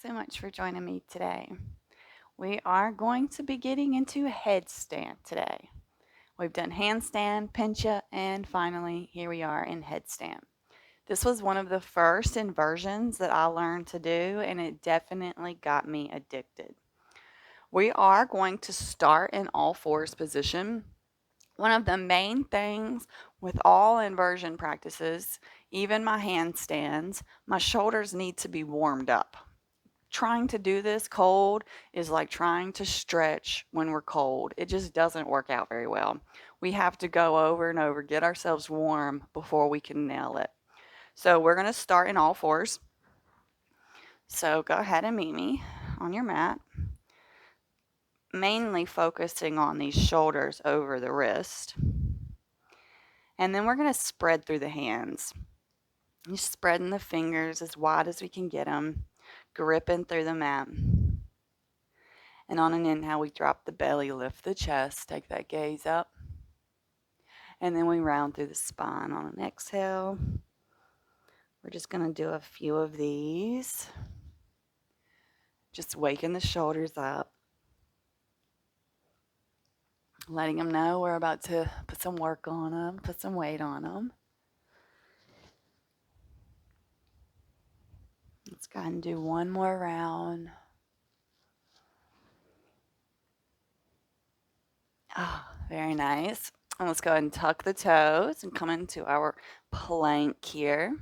Thanks so much for joining me today. We are going to be getting into headstand today. We've done handstand, pincha, and finally here we are in headstand. This was one of the first inversions that I learned to do, and it definitely got me addicted. We are going to start in all fours position. One of the main things with all inversion practices, even my handstands, my shoulders need to be warmed up. Trying to do this cold is like trying to stretch when we're cold. It just doesn't work out very well. We have to go over and over, get ourselves warm before we can nail it. So we're going to start in all fours. So go ahead and meet me on your mat, mainly focusing on these shoulders over the wrist. And then we're going to spread through the hands. Just spreading the fingers as wide as we can get them, gripping through the mat. And on an inhale, we drop the belly, lift the chest, take that gaze up. And then we round through the spine on an exhale. We're just going to do a few of these. Just waking the shoulders up. Letting them know we're about to put some work on them, put some weight on them. Let's go ahead and do one more round. Oh, very nice. And let's go ahead and tuck the toes and come into our plank here.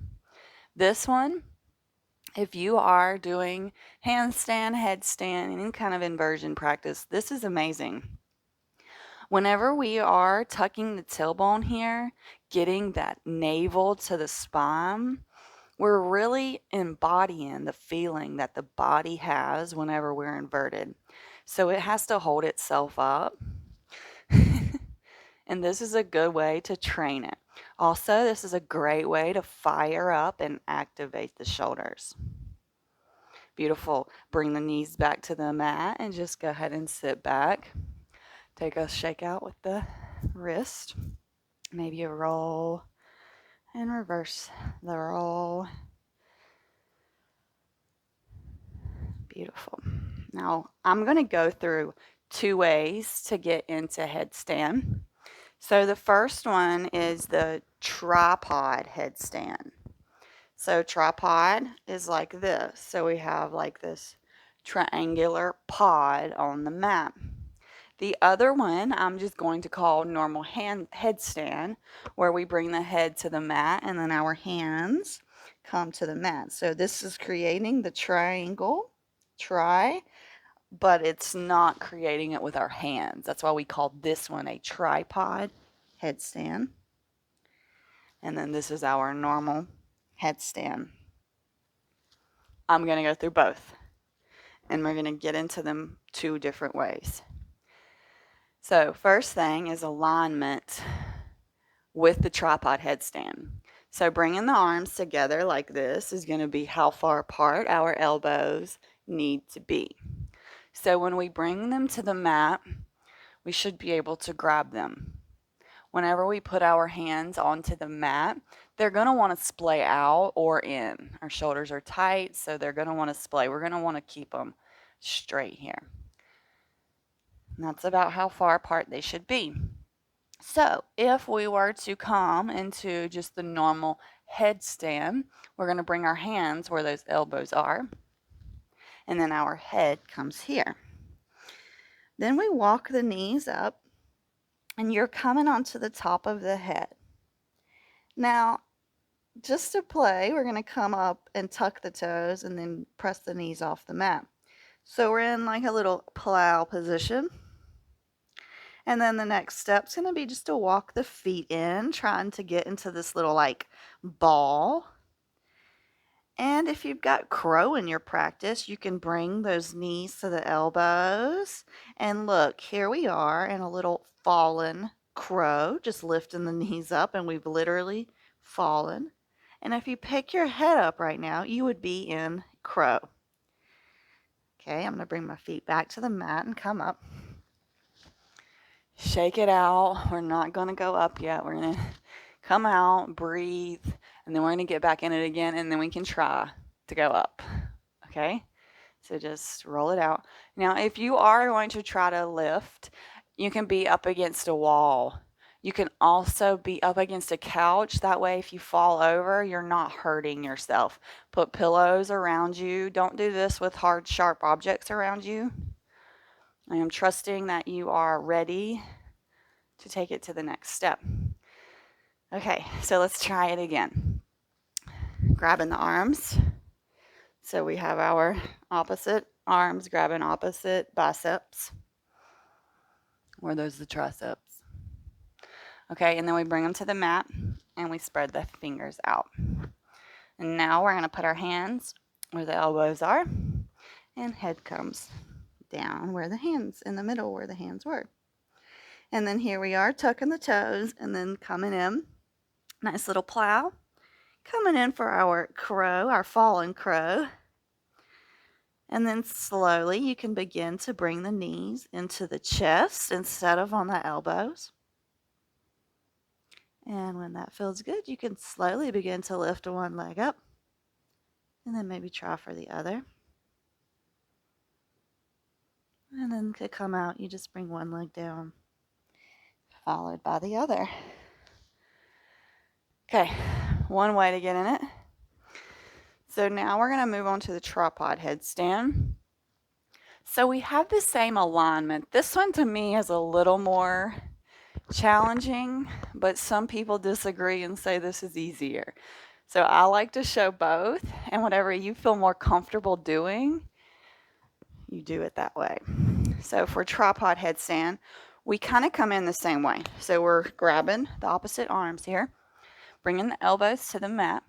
This one, if you are doing handstand, headstand, any kind of inversion practice, this is amazing. Whenever we are tucking the tailbone here, getting that navel to the spine, we're really embodying the feeling that the body has whenever we're inverted. So it has to hold itself up. And this is a good way to train it. Also, this is a great way to fire up and activate the shoulders. Beautiful. Bring the knees back to the mat and just go ahead and sit back. Take a shake out with the wrist. Maybe a roll and reverse the roll. Beautiful. Now, I'm going to go through two ways to get into headstand. So the first one is the tripod headstand. So tripod is like this. So we have like this triangular pod on the mat. The other one I'm just going to call normal headstand, where we bring the head to the mat and then our hands come to the mat. So this is creating the triangle, but it's not creating it with our hands. That's why we call this one a tripod headstand. And then this is our normal headstand. I'm going to go through both, and we're going to get into them two different ways. So first thing is alignment with the tripod headstand. So bringing the arms together like this is going to be how far apart our elbows need to be. So when we bring them to the mat, we should be able to grab them. Whenever we put our hands onto the mat, they're going to want to splay out or in. Our shoulders are tight, so they're going to want to splay. We're going to want to keep them straight here. And that's about how far apart they should be. So if we were to come into just the normal headstand, we're going to bring our hands where those elbows are, and then our head comes here. Then we walk the knees up, and you're coming onto the top of the head. Now, just to play, we're going to come up and tuck the toes and then press the knees off the mat. So we're in like a little plow position. And then the next step's going to be just to walk the feet in, trying to get into this little like ball. And if you've got crow in your practice, you can bring those knees to the elbows. And look, here we are in a little fallen crow, just lifting the knees up, and we've literally fallen. And if you pick your head up right now, you would be in crow. Okay, I'm going to bring my feet back to the mat and come up. Shake it out. We're not going to go up yet. We're going to come out, breathe, and then we're going to get back in it again, and then we can try to go up. Okay? So just roll it out. Now, if you are going to try to lift, you can be up against a wall. You can also be up against a couch. That way, if you fall over, you're not hurting yourself. Put pillows around you. Don't do this with hard, sharp objects around you. I am trusting that you are ready to take it to the next step. Okay, so let's try it again. Grabbing the arms. So we have our opposite arms grabbing opposite biceps. Or those the triceps. Okay, and then we bring them to the mat and we spread the fingers out. And now we're going to put our hands where the elbows are, and head comes down where the hands, in the middle where the hands were. And then here we are tucking the toes and then coming in. Nice little plow. Coming in for our crow, our fallen crow. And then slowly you can begin to bring the knees into the chest instead of on the elbows. And when that feels good, you can slowly begin to lift one leg up and then maybe try for the other. And then to come out, you just bring one leg down, followed by the other. Okay, one way to get in it. So now we're going to move on to the tripod headstand. So we have the same alignment. This one to me is a little more challenging, but some people disagree and say this is easier. So I like to show both, and whatever you feel more comfortable doing, you do it that way. So for tripod headstand, we kind of come in the same way. So we're grabbing the opposite arms here, bringing the elbows to the mat,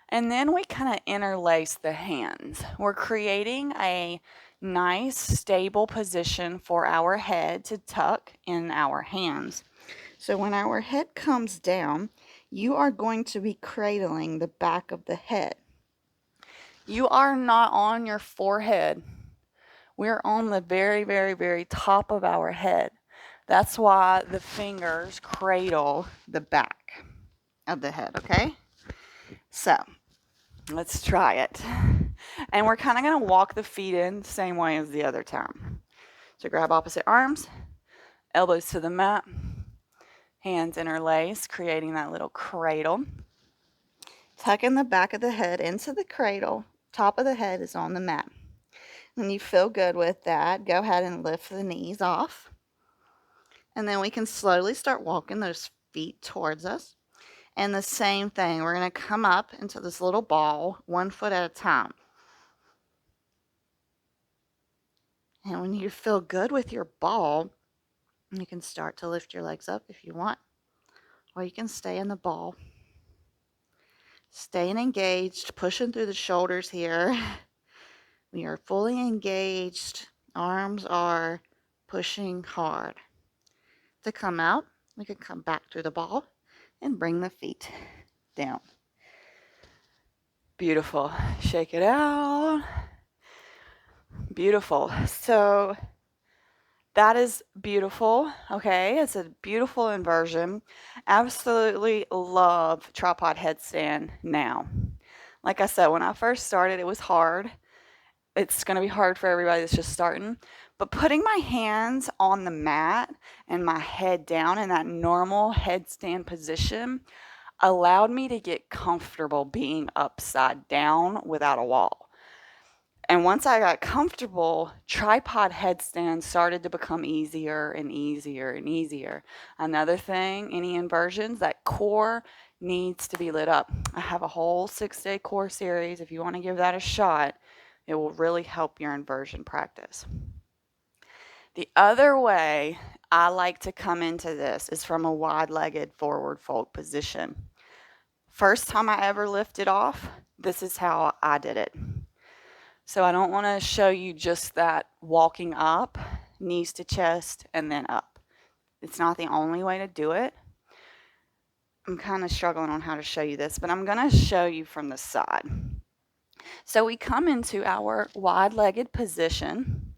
and then we kind of interlace the hands. We're creating a nice, stable position for our head to tuck in our hands. So when our head comes down, you are going to be cradling the back of the head. You are not on your forehead. We're on the very, very, very top of our head. That's why the fingers cradle the back of the head, okay? So let's try it. And we're kind of going to walk the feet in the same way as the other time. So grab opposite arms, elbows to the mat, hands interlace, creating that little cradle. Tucking the back of the head into the cradle. Top of the head is on the mat. When you feel good with that, go ahead and lift the knees off. And then we can slowly start walking those feet towards us. And the same thing, we're going to come up into this little ball, 1 foot at a time. And when you feel good with your ball, you can start to lift your legs up if you want. Or you can stay in the ball. Staying engaged, pushing through the shoulders here. We are fully engaged. Arms are pushing hard. To come out, we can come back through the ball and bring the feet down. Beautiful. Shake it out. Beautiful. So that is beautiful. Okay, it's a beautiful inversion. Absolutely love tripod headstand now. Like I said, when I first started, it was hard. It's going to be hard for everybody that's just starting. But putting my hands on the mat and my head down in that normal headstand position allowed me to get comfortable being upside down without a wall. And once I got comfortable, tripod headstands started to become easier and easier and easier. Another thing, any inversions, that core needs to be lit up. I have a whole 6-day core series. If you want to give that a shot, it will really help your inversion practice. The other way I like to come into this is from a wide-legged forward fold position. First time I ever lifted off, this is how I did it. So I don't want to show you just that walking up, knees to chest, and then up. It's not the only way to do it. I'm kind of struggling on how to show you this, but I'm going to show you from the side. So we come into our wide-legged position.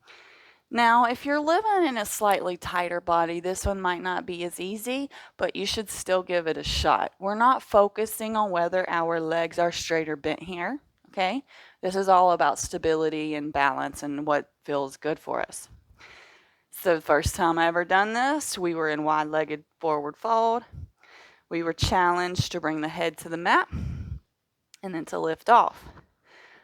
Now, if you're living in a slightly tighter body, this one might not be as easy, but you should still give it a shot. We're not focusing on whether our legs are straight or bent here, Okay, this is all about stability and balance and what feels good for us. So the first time I ever done this, we were in wide-legged forward fold. We were challenged to bring the head to the mat and then to lift off.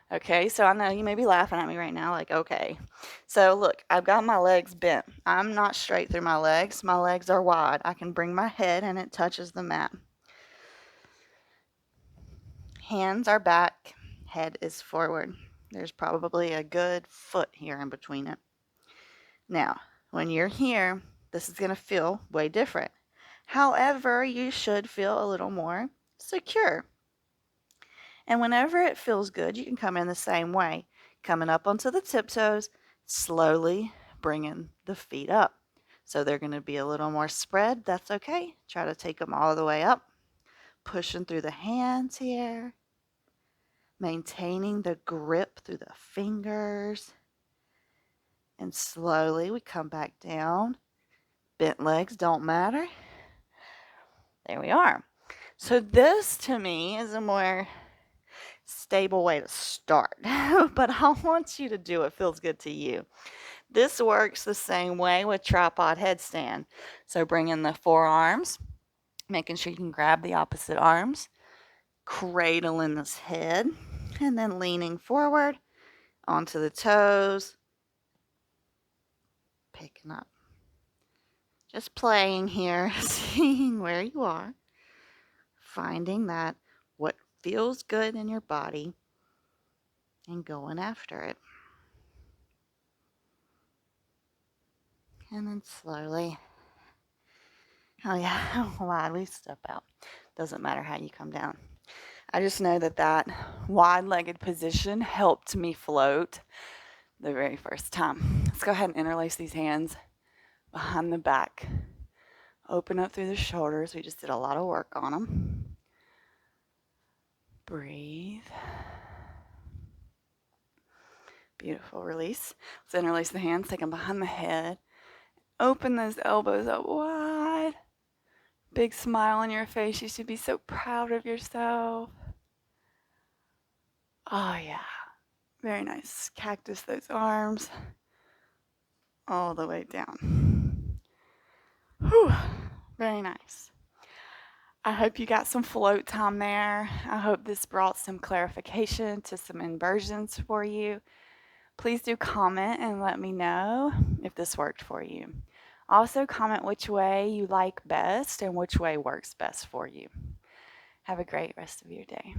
Okay, so I know you may be laughing at me right now, like, okay. So look, I've got my legs bent. I'm not straight through my legs. My legs are wide. I can bring my head and it touches the mat. Hands are back, head is forward. There's probably a good foot here in between it. Now, when you're here, this is going to feel way different. However, you should feel a little more secure. And whenever it feels good, you can come in the same way, coming up onto the tiptoes, slowly bringing the feet up. So they're going to be a little more spread. That's okay. Try to take them all the way up. Pushing through the hands here. Maintaining the grip through the fingers. And slowly we come back down. Bent legs don't matter. There we are. So this to me is a more stable way to start, but I want you to do what feels good to you. This works the same way with tripod headstand. So bring in the forearms, making sure you can grab the opposite arms, cradling this head, and then leaning forward onto the toes, picking up. Just playing here, seeing where you are, finding that what feels good in your body and going after it. And then slowly, oh yeah, wide we step out. Doesn't matter how you come down. I just know that that wide-legged position helped me float the very first time. Let's go ahead and interlace these hands behind the back. Open up through the shoulders. We just did a lot of work on them. Breathe. Beautiful. Release. Let's interlace the hands. Take them behind the head. Open those elbows up wide. Big smile on your face. You should be so proud of yourself. Oh, yeah. Very nice. Cactus those arms all the way down. Whew. Very nice. I hope you got some float time there. I hope this brought some clarification to some inversions for you. Please do comment and let me know if this worked for you. Also comment which way you like best and which way works best for you. Have a great rest of your day.